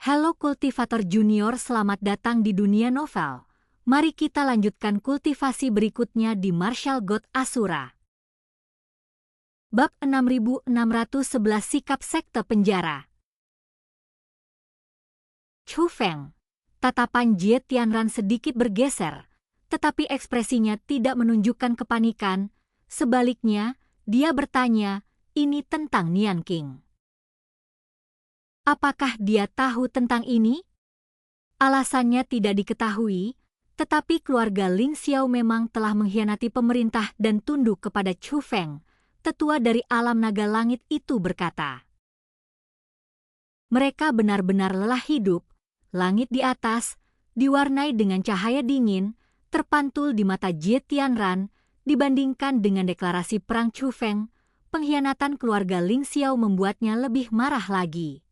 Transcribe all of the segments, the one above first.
Halo kultivator junior, selamat datang di dunia novel. Mari kita lanjutkan kultivasi berikutnya di Martial God Asura. Bab 6611 Sikap Sekte Penjara. Chu Feng. Tatapan Jie Tianran sedikit bergeser, tetapi ekspresinya tidak menunjukkan kepanikan. Sebaliknya, dia bertanya, ini tentang Nian King. Apakah dia tahu tentang ini? Alasannya tidak diketahui, tetapi keluarga Ling Xiao memang telah mengkhianati pemerintah dan tunduk kepada Chu Feng, tetua dari alam naga langit itu berkata. Mereka benar-benar lelah hidup, langit di atas, diwarnai dengan cahaya dingin, terpantul di mata Jie Tianran, dibandingkan dengan deklarasi perang Chu Feng, pengkhianatan keluarga Ling Xiao membuatnya lebih marah lagi.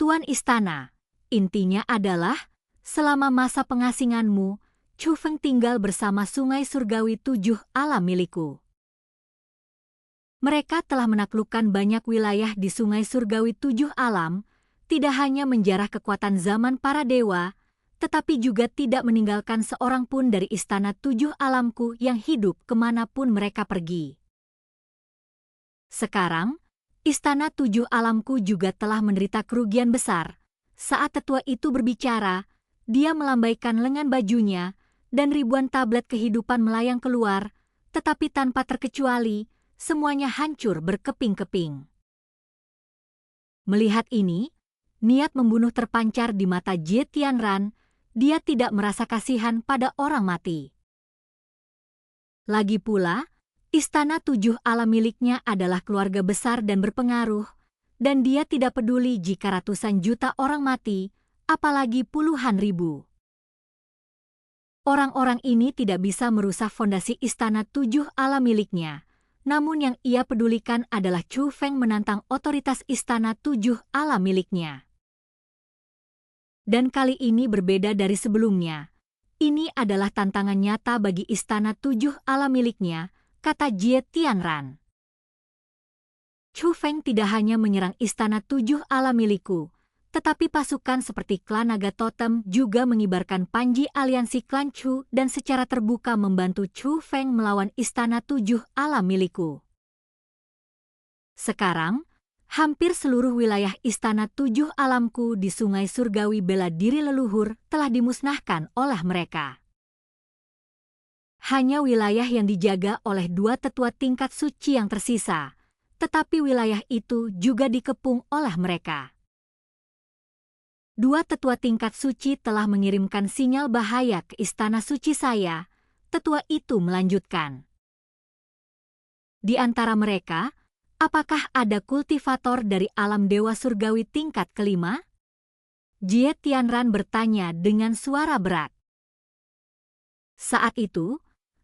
Tuan Istana, intinya adalah, selama masa pengasinganmu, Chu Feng tinggal bersama Sungai Surgawi 7 alam milikku. Mereka telah menaklukkan banyak wilayah di Sungai Surgawi 7 alam, tidak hanya menjarah kekuatan zaman para dewa, tetapi juga tidak meninggalkan seorang pun dari istana 7 alamku yang hidup kemanapun mereka pergi. Sekarang, istana 7 alamku juga telah menderita kerugian besar. Saat tetua itu berbicara, dia melambaikan lengan bajunya, dan ribuan tablet kehidupan melayang keluar, tetapi tanpa terkecuali, semuanya hancur berkeping-keping. Melihat ini, niat membunuh terpancar di mata Jie Tianran, dia tidak merasa kasihan pada orang mati. Lagi pula, istana 7 alam miliknya adalah keluarga besar dan berpengaruh, dan dia tidak peduli jika ratusan juta orang mati, apalagi puluhan ribu. Orang-orang ini tidak bisa merusak fondasi istana 7 alam miliknya, namun yang ia pedulikan adalah Chu Feng menantang otoritas istana 7 alam miliknya. Dan kali ini berbeda dari sebelumnya. Ini adalah tantangan nyata bagi istana 7 alam miliknya, kata Jie Tianran. Chu Feng tidak hanya menyerang istana 7 alam milikku, tetapi pasukan seperti klan naga totem juga mengibarkan panji aliansi klan Chu dan secara terbuka membantu Chu Feng melawan istana 7 alam milikku. Sekarang, hampir seluruh wilayah istana 7 alamku di Sungai Surgawi bela diri leluhur telah dimusnahkan oleh mereka. Hanya wilayah yang dijaga oleh 2 tetua tingkat suci yang tersisa, tetapi wilayah itu juga dikepung oleh mereka. 2 tetua tingkat suci telah mengirimkan sinyal bahaya ke istana suci saya, tetua itu melanjutkan. Di antara mereka, apakah ada kultivator dari alam dewa surgawi tingkat kelima? Jie Tianran bertanya dengan suara berat. Saat itu,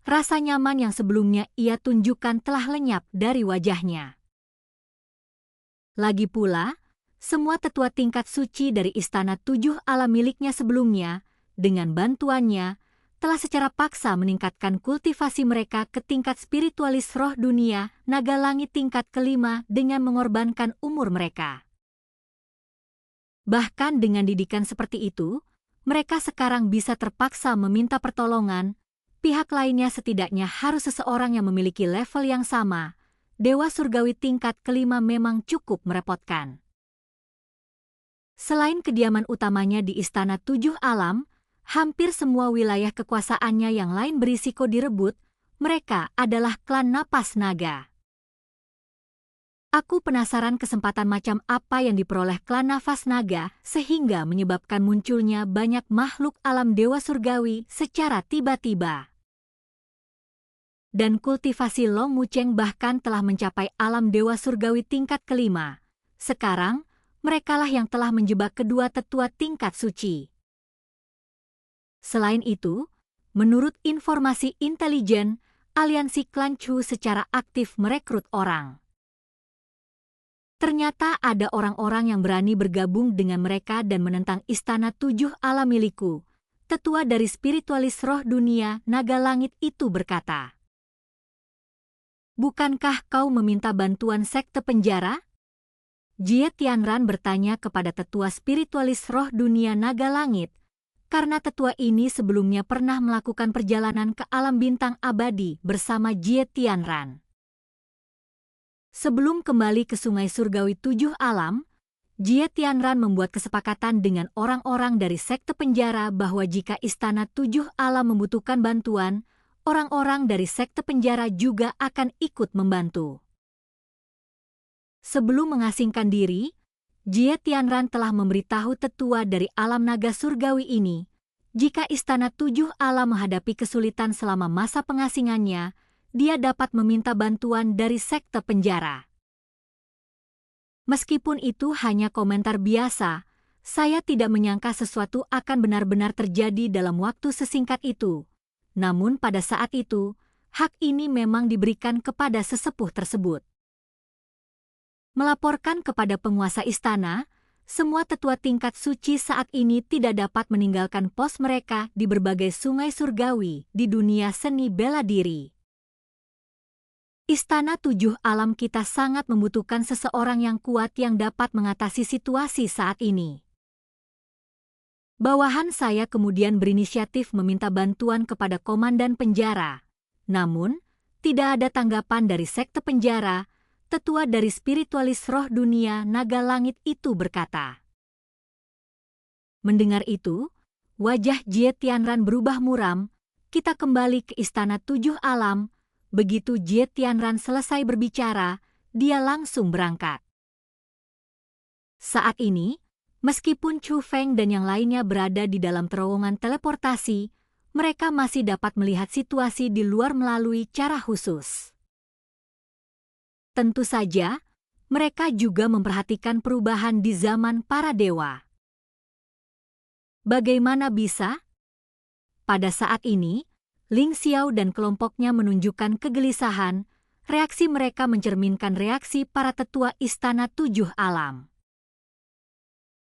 rasa nyaman yang sebelumnya ia tunjukkan telah lenyap dari wajahnya. Lagi pula, semua tetua tingkat suci dari istana 7 alam miliknya sebelumnya, dengan bantuannya, telah secara paksa meningkatkan kultivasi mereka ke tingkat spiritualis roh dunia, naga langit tingkat kelima dengan mengorbankan umur mereka. Bahkan dengan didikan seperti itu, mereka sekarang bisa terpaksa meminta pertolongan. Pihak lainnya setidaknya harus seseorang yang memiliki level yang sama. Dewa surgawi tingkat kelima memang cukup merepotkan. Selain kediaman utamanya di istana 7 alam, hampir semua wilayah kekuasaannya yang lain berisiko direbut. Mereka adalah klan Napas Naga. Aku penasaran kesempatan macam apa yang diperoleh klan Nafas Naga sehingga menyebabkan munculnya banyak makhluk alam dewa surgawi secara tiba-tiba. Dan kultivasi Long Mucheng bahkan telah mencapai alam dewa surgawi tingkat kelima. Sekarang, merekalah yang telah menjebak kedua tetua tingkat suci. Selain itu, menurut informasi intelijen, aliansi klan Chu secara aktif merekrut orang. Ternyata ada orang-orang yang berani bergabung dengan mereka dan menentang istana 7 alam milikku. Tetua dari spiritualis roh dunia naga langit itu berkata. Bukankah kau meminta bantuan sekte penjara? Jie Tianran bertanya kepada tetua spiritualis roh dunia naga langit, karena tetua ini sebelumnya pernah melakukan perjalanan ke alam bintang abadi bersama Jie Tianran. Sebelum kembali ke Sungai Surgawi 7 Alam, Jie Tianran membuat kesepakatan dengan orang-orang dari sekte penjara bahwa jika Istana 7 Alam membutuhkan bantuan, orang-orang dari sekte penjara juga akan ikut membantu. Sebelum mengasingkan diri, Jie Tianran telah memberitahu tetua dari alam naga surgawi ini, jika Istana 7 Alam menghadapi kesulitan selama masa pengasingannya, dia dapat meminta bantuan dari sekte penjara. Meskipun itu hanya komentar biasa, saya tidak menyangka sesuatu akan benar-benar terjadi dalam waktu sesingkat itu. Namun pada saat itu, hak ini memang diberikan kepada sesepuh tersebut. Melaporkan kepada penguasa istana, semua tetua tingkat suci saat ini tidak dapat meninggalkan pos mereka di berbagai sungai surgawi di dunia seni bela diri. Istana 7 Alam kita sangat membutuhkan seseorang yang kuat yang dapat mengatasi situasi saat ini. Bawahan saya kemudian berinisiatif meminta bantuan kepada komandan penjara. Namun, tidak ada tanggapan dari sekte penjara. Tetua dari spiritualis roh dunia naga langit itu berkata. Mendengar itu, wajah Jie Tianran berubah muram. Kita kembali ke Istana 7 Alam. Begitu Jie Tianran selesai berbicara, dia langsung berangkat. Saat ini, meskipun Chu Feng dan yang lainnya berada di dalam terowongan teleportasi, mereka masih dapat melihat situasi di luar melalui cara khusus. Tentu saja, mereka juga memperhatikan perubahan di zaman para dewa. Bagaimana bisa? Pada saat ini, Ling Xiao dan kelompoknya menunjukkan kegelisahan. Reaksi mereka mencerminkan reaksi para tetua Istana 7 Alam.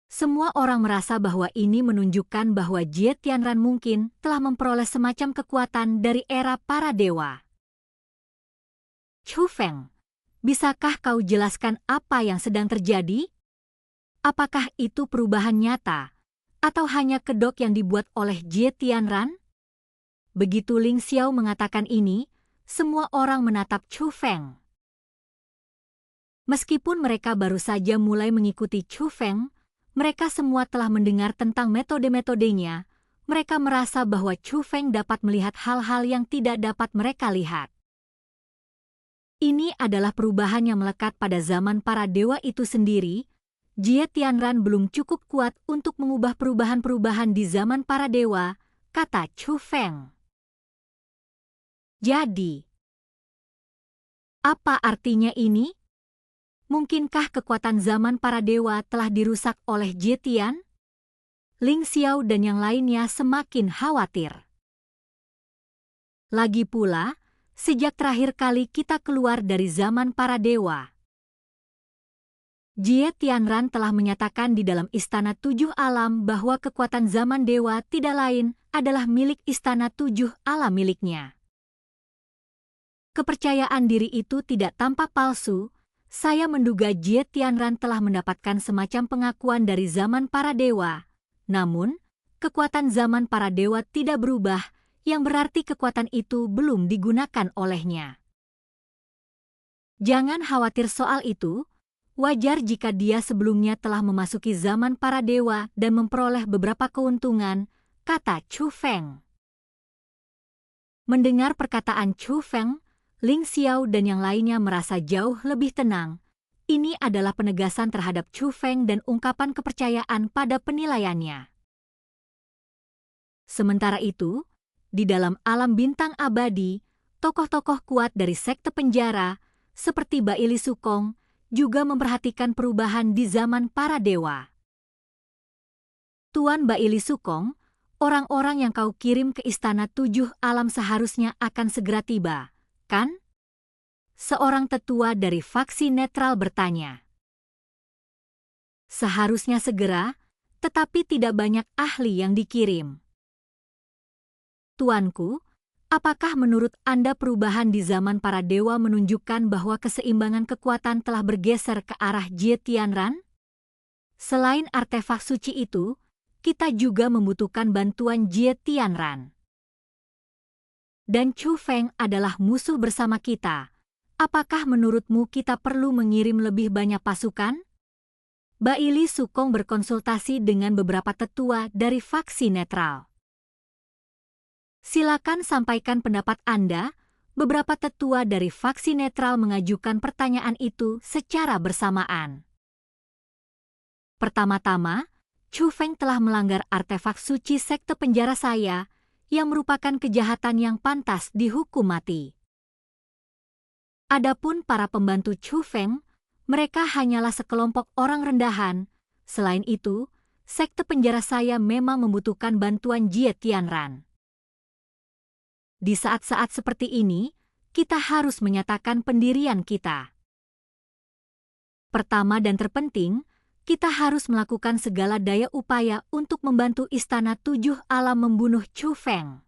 Semua orang merasa bahwa ini menunjukkan bahwa Jie Tianran mungkin telah memperoleh semacam kekuatan dari era para dewa. Chu Feng, bisakah kau jelaskan apa yang sedang terjadi? Apakah itu perubahan nyata, atau hanya kedok yang dibuat oleh Jie Tianran? Begitu Ling Xiao mengatakan ini, semua orang menatap Chu Feng. Meskipun mereka baru saja mulai mengikuti Chu Feng, mereka semua telah mendengar tentang metode-metodenya. Mereka merasa bahwa Chu Feng dapat melihat hal-hal yang tidak dapat mereka lihat. Ini adalah perubahan yang melekat pada zaman para dewa itu sendiri. Jie Tianran belum cukup kuat untuk mengubah perubahan-perubahan di zaman para dewa, kata Chu Feng. Jadi, apa artinya ini? Mungkinkah kekuatan zaman para dewa telah dirusak oleh Jie Tian? Ling Xiao dan yang lainnya semakin khawatir. Lagi pula, sejak terakhir kali kita keluar dari zaman para dewa, Jie Tianran telah menyatakan di dalam Istana 7 Alam bahwa kekuatan zaman dewa tidak lain adalah milik Istana 7 Alam miliknya. Kepercayaan diri itu tidak tampak palsu. Saya menduga Jie Tianran telah mendapatkan semacam pengakuan dari zaman para dewa. Namun, kekuatan zaman para dewa tidak berubah, yang berarti kekuatan itu belum digunakan olehnya. Jangan khawatir soal itu. Wajar jika dia sebelumnya telah memasuki zaman para dewa dan memperoleh beberapa keuntungan, kata Chu Feng. Mendengar perkataan Chu Feng, Ling Xiao dan yang lainnya merasa jauh lebih tenang. Ini adalah penegasan terhadap Chu Feng dan ungkapan kepercayaan pada penilaiannya. Sementara itu, di dalam alam bintang abadi, tokoh-tokoh kuat dari sekte penjara, seperti Baili Sukong, juga memperhatikan perubahan di zaman para dewa. Tuan Baili Sukong, orang-orang yang kau kirim ke Istana 7 Alam seharusnya akan segera tiba, kan? Seorang tetua dari faksi netral bertanya. Seharusnya segera, tetapi tidak banyak ahli yang dikirim. Tuanku, Apakah menurut Anda perubahan di zaman para dewa menunjukkan bahwa keseimbangan kekuatan telah bergeser ke arah Jie Tianran? Selain artefak suci itu, kita juga membutuhkan bantuan Jie Tianran. Dan Chu Feng adalah musuh bersama kita. Apakah menurutmu kita perlu mengirim lebih banyak pasukan? Baili Sukong berkonsultasi dengan beberapa tetua dari faksi netral. Silakan sampaikan pendapat Anda. Beberapa tetua dari faksi netral mengajukan pertanyaan itu secara bersamaan. Pertama-tama, Chu Feng telah melanggar artefak suci sekte penjara saya, yang merupakan kejahatan yang pantas dihukum mati. Adapun para pembantu Chu Feng, mereka hanyalah sekelompok orang rendahan. Selain itu, sekte penjara saya memang membutuhkan bantuan Jie Tianran. Di saat-saat seperti ini, kita harus menyatakan pendirian kita. Pertama dan terpenting, kita harus melakukan segala daya upaya untuk membantu Istana Tujuh Alam membunuh Chu Feng.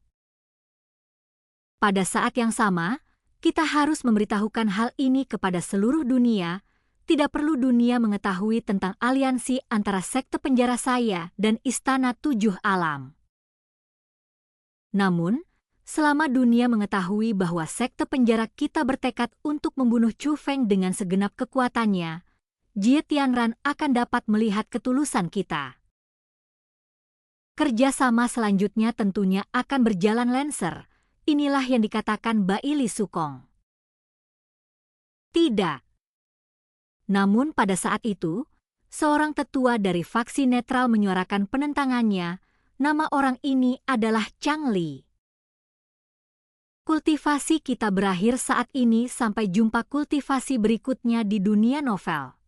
Pada saat yang sama, kita harus memberitahukan hal ini kepada seluruh dunia. Tidak perlu dunia mengetahui tentang aliansi antara sekte penjara saya dan Istana Tujuh Alam. Namun, selama dunia mengetahui bahwa sekte penjara kita bertekad untuk membunuh Chu Feng dengan segenap kekuatannya, Jie Tianran akan dapat melihat ketulusan kita. Kerjasama selanjutnya tentunya akan berjalan lancar. Inilah yang dikatakan Baili Sukong. Tidak. Namun pada saat itu, seorang tetua dari faksi netral menyuarakan penentangannya. Nama orang ini adalah Chang Li. Kultivasi kita berakhir saat ini, sampai jumpa kultivasi berikutnya di dunia novel.